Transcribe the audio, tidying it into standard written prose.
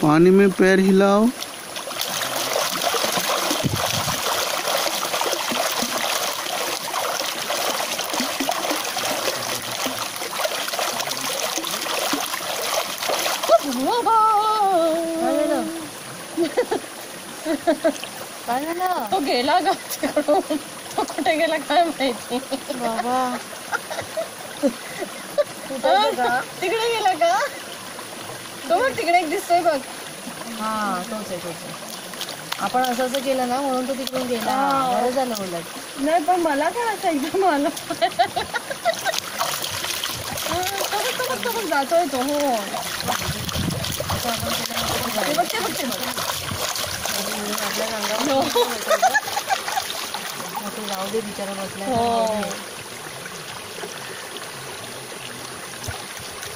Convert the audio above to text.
पानी में पैर हिलाओ। काय झालं? तो गेला का तिकडून? तो कुठे गेला काय माहिती बाबा. तिकडे गेला का? तो बघ तिकडे एक दिसतोय बघ. हा तोच आहे. आपण असं केलं ना म्हणून तो तिकडून गेला. बरं झालं उलट. नाही पण मला काय असं एकदम आलं. जातोय तो. हो बघते बघते आपल्या अंगावर जाऊ दे बिचारा बसला.